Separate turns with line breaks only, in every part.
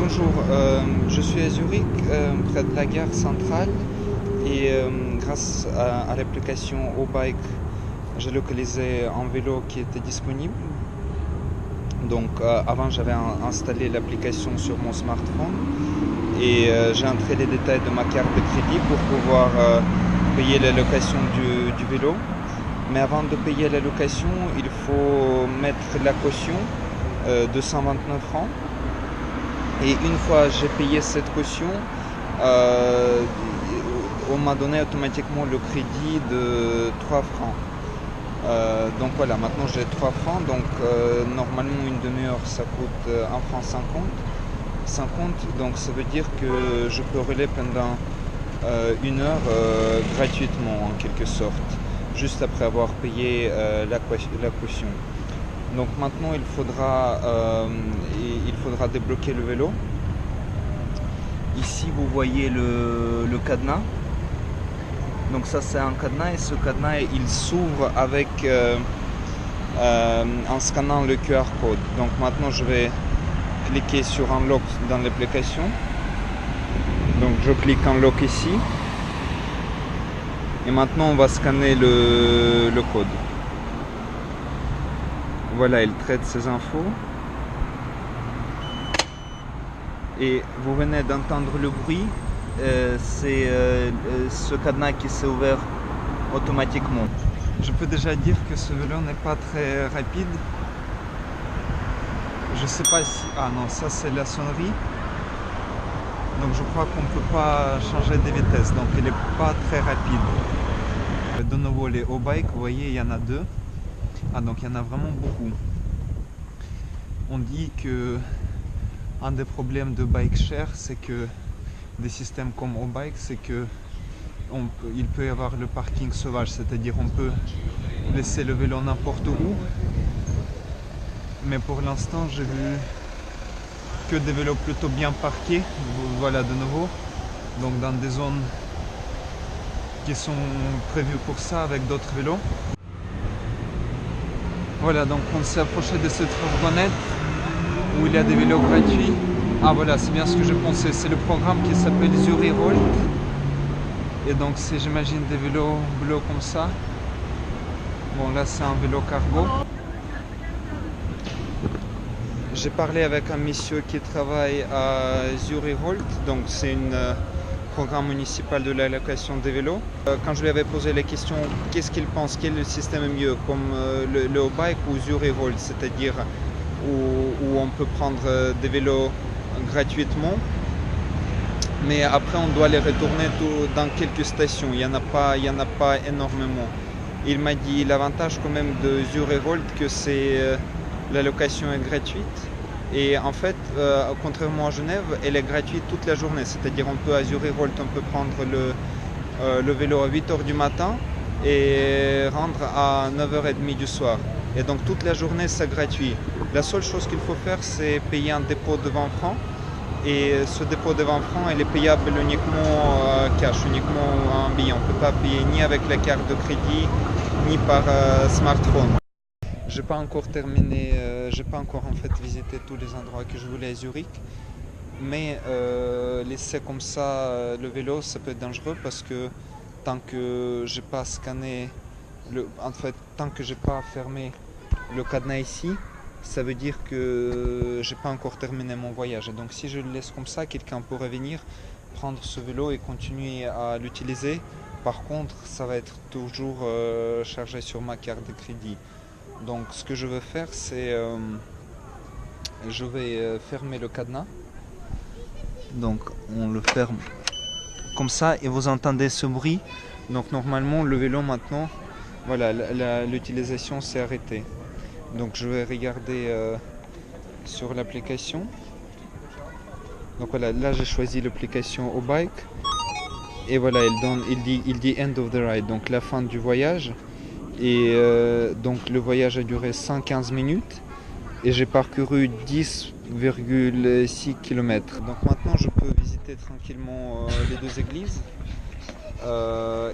Bonjour, je suis à Zurich, près de la gare centrale et grâce à l'application O-Bike, j'ai localisé un vélo qui était disponible. Donc avant j'avais installé l'application sur mon smartphone et j'ai entré les détails de ma carte de crédit pour pouvoir payer la location du vélo. Mais avant de payer la location, il faut mettre la caution de 129 francs. Et une fois j'ai payé cette caution, on m'a donné automatiquement le crédit de 3 francs. Donc voilà, maintenant j'ai 3 francs, donc normalement une demi-heure ça coûte 1 franc 50, donc ça veut dire que je peux rouler pendant une heure gratuitement en quelque sorte, juste après avoir payé la caution. Donc maintenant il faudra débloquer le vélo. Ici vous voyez le cadenas. Donc ça c'est un cadenas et ce cadenas il s'ouvre avec en scannant le QR code. Donc maintenant je vais cliquer sur Unlock dans l'application. Donc je clique Unlock ici. Et maintenant on va scanner le code. Voilà, il traite ces infos. Et vous venez d'entendre le bruit. C'est ce cadenas qui s'est ouvert automatiquement. Je peux déjà dire que ce vélo n'est pas très rapide. Je sais pas si... Ah non, ça c'est la sonnerie. Donc je crois qu'on ne peut pas changer de vitesse. Donc il n'est pas très rapide. De nouveau les O-Bike, vous voyez, il y en a deux. Ah donc il y en a vraiment beaucoup. On dit que un des problèmes de bike share, c'est que des systèmes comme O-Bike, c'est que il peut y avoir le parking sauvage, c'est-à-dire on peut laisser le vélo n'importe où. Mais pour l'instant, j'ai vu que des vélos plutôt bien parqués. Voilà de nouveau. Donc dans des zones qui sont prévues pour ça avec d'autres vélos. Voilà, donc on s'est approché de cette fourgonnette où il y a des vélos gratuits. Ah voilà, c'est bien ce que je pensais, c'est le programme qui s'appelle Zurich Volt. Et donc c'est, j'imagine, des vélos bleus comme ça. Bon là c'est un vélo cargo. J'ai parlé avec un monsieur qui travaille à Zurich Volt, donc c'est un programme municipal de l'allocation des vélos. Quand je lui avais posé la question, qu'est-ce qu'il pense, quel est le système mieux, comme le O-Bike ou Zurich Volt, c'est-à-dire où on peut prendre des vélos gratuitement, mais après on doit les retourner dans quelques stations, il n'y en a pas énormément. Il m'a dit l'avantage quand même de Zurich Volt que c'est la location est gratuite et en fait contrairement à Genève elle est gratuite toute la journée, c'est-à-dire on peut à Zurich Volt on peut prendre le vélo à 8h du matin et rendre à 9h30 du soir. Et donc toute la journée c'est gratuit. La seule chose qu'il faut faire c'est payer un dépôt de 20 francs. Et ce dépôt de 20 francs il est payable uniquement cash, uniquement en billet. On ne peut pas payer ni avec la carte de crédit ni par smartphone. J'ai pas encore terminé, j'ai pas encore en fait visité tous les endroits que je voulais à Zurich. Mais laisser comme ça le vélo ça peut être dangereux parce que tant que j'ai pas scanné tant que j'ai pas fermé le cadenas ici, ça veut dire que j'ai pas encore terminé mon voyage. Et donc si je le laisse comme ça, quelqu'un pourrait venir prendre ce vélo et continuer à l'utiliser. Par contre, ça va être toujours chargé sur ma carte de crédit. Donc ce que je vais faire, c'est je vais fermer le cadenas. Donc on le ferme comme ça et vous entendez ce bruit. Donc normalement le vélo maintenant, voilà, l'utilisation s'est arrêtée. Donc je vais regarder sur l'application. Donc voilà, là j'ai choisi l'application O-Bike. Et voilà, il dit End of the Ride, donc la fin du voyage. Et donc le voyage a duré 115 minutes. Et j'ai parcouru 10,6 km. Donc maintenant je peux visiter tranquillement les deux églises.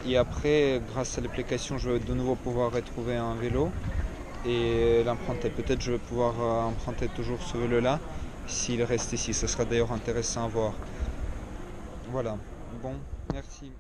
Et après, grâce à l'application, je vais de nouveau pouvoir retrouver un vélo et l'emprunter. Peut-être je vais pouvoir emprunter toujours ce vélo-là s'il reste ici. Ce sera d'ailleurs intéressant à voir. Voilà, bon, merci.